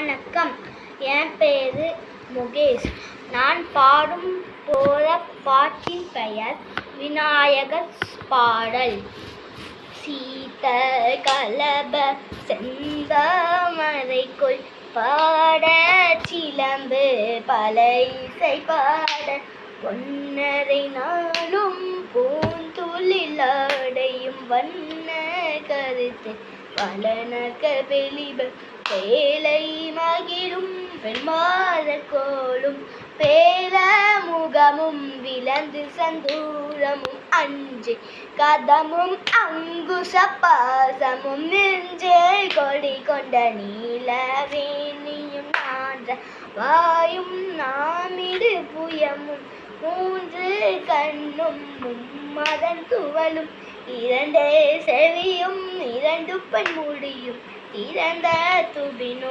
வணக்கம். என் பேரு முகேஷ். நான் பாடும் போற பாட்டின் பெயர் விநாயகர் பாடல். சீத கலப செந்தாமரைக்குள் பாட சிலம்பு பல இசை பாட ஒன்னரை நாளும் பூந்துளிலாடையும் வண்ண கருத்து பலனக வெளிப பேலை மகிழும் பெண்மாத கோலும் பேர முகமும் விலந்து சந்தூரமும் அஞ்சு கதமும் அங்குச பாசமும் நெஞ்சே கொடி கொண்ட நீலவேணியும் நான்ற வாயும் நாமிடு புயமும் மூன்று கண்ணும் மும்மதன் துவலும் இரண்டே செவியும் இரண்டு பெண் முடியும் இறந்த துபினோ